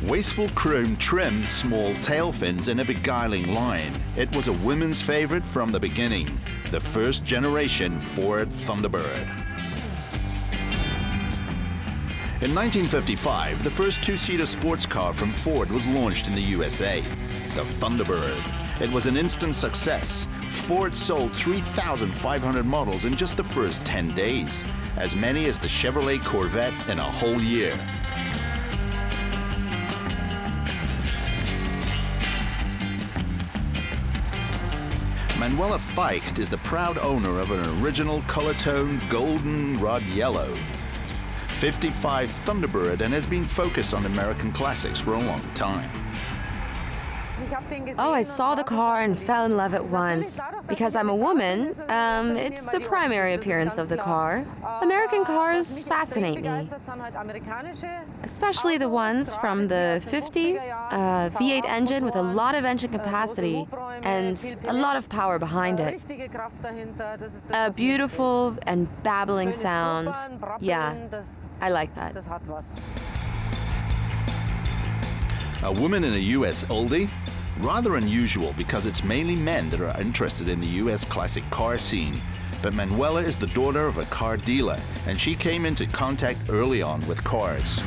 Wasteful chrome trim, small tail fins and a beguiling line, it was a women's favorite from the beginning. The first generation Ford Thunderbird. In 1955, the first two-seater sports car from Ford was launched in the USA, the Thunderbird. It was an instant success. Ford sold 3,500 models in just the first 10 days, as many as the Chevrolet Corvette in a whole year. Manuela Feicht is the proud owner of an original color-tone golden rod yellow 55 Thunderbird and has been focused on American classics for a long time. Oh, I saw the car and fell in love at once. Because I'm a woman, it's the primary appearance of the car. American cars fascinate me. Especially the ones from the 50s, V8 engine with a lot of engine capacity and a lot of power behind it. A beautiful and babbling sound. Yeah, I like that. A woman in a US oldie? Rather unusual because it's mainly men that are interested in the US classic car scene. But Manuela is the daughter of a car dealer, and she came into contact early on with cars.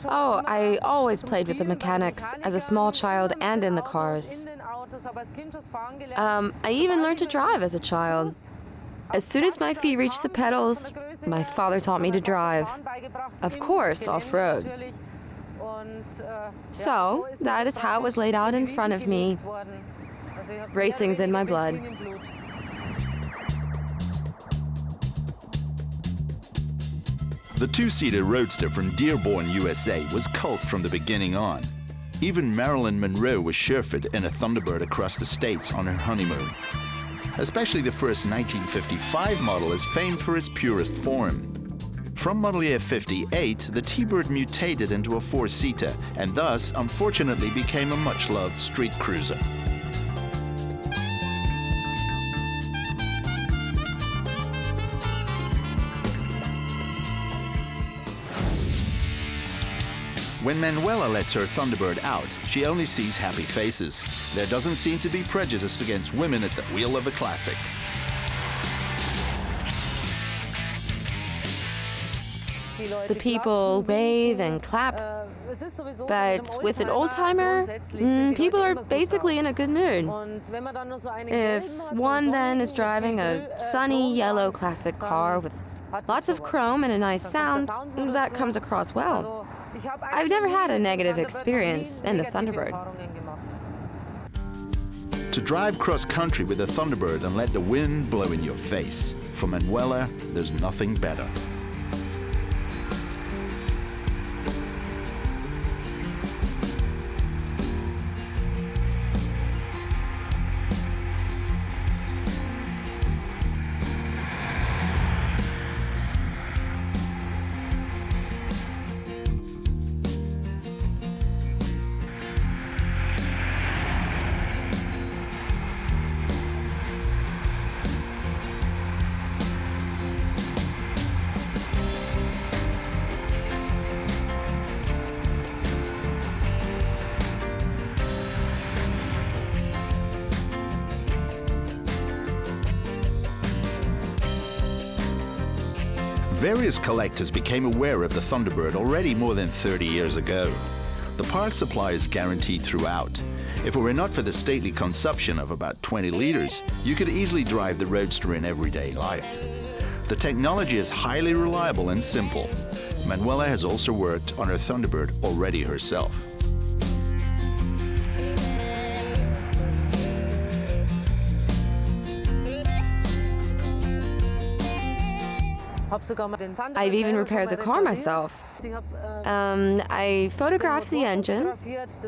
Oh, I always played with the mechanics as a small child and in the cars. I even learned to drive as a child. As soon as my feet reached the pedals, my father taught me to drive. Of course, off-road. So, that is how it was laid out in front of me. Racing's in my blood. The two-seater roadster from Dearborn, USA was cult from the beginning on. Even Marilyn Monroe was chauffeured in a Thunderbird across the states on her honeymoon. Especially the first 1955 model is famed for its purest form. From model year 58, the T-Bird mutated into a four-seater and thus, unfortunately, became a much-loved street cruiser. When Manuela lets her Thunderbird out, she only sees happy faces. There doesn't seem to be prejudice against women at the wheel of a classic. The people wave and clap, but with an old-timer, people are basically in a good mood. If one then is driving a sunny yellow classic car with lots of chrome and a nice sound, that comes across well. I've never had a negative experience in the Thunderbird. To drive cross-country with a Thunderbird and let the wind blow in your face, for Manuela, there's nothing better. Various collectors became aware of the Thunderbird already more than 30 years ago. The parts supply is guaranteed throughout. If it were not for the stately consumption of about 20 liters, you could easily drive the Roadster in everyday life. The technology is highly reliable and simple. Manuela has also worked on her Thunderbird already herself. I've even repaired the car myself. I photographed the engine,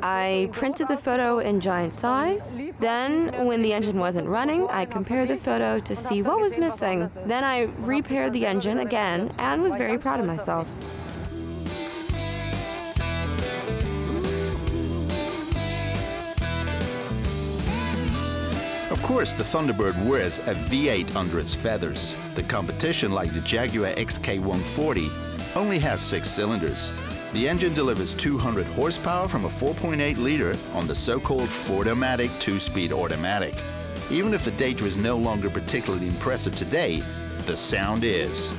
I printed the photo in giant size, then when the engine wasn't running, I compared the photo to see what was missing. Then I repaired the engine again and was very proud of myself. Of course, the Thunderbird wears a V8 under its feathers. The competition, like the Jaguar XK140, only has 6 cylinders. The engine delivers 200 horsepower from a 4.8-liter on the so-called Ford-O-Matic 2-speed automatic. Even if the data is no longer particularly impressive today, the sound is.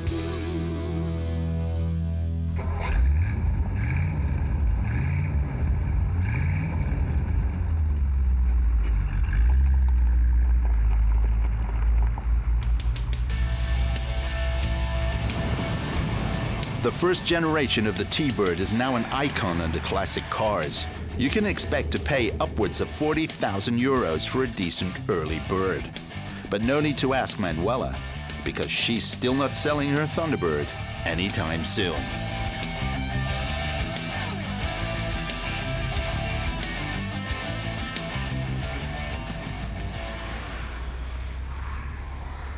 The first generation of the T-Bird is now an icon under classic cars. You can expect to pay upwards of 40,000 euros for a decent early bird. But no need to ask Manuela, because she's still not selling her Thunderbird anytime soon.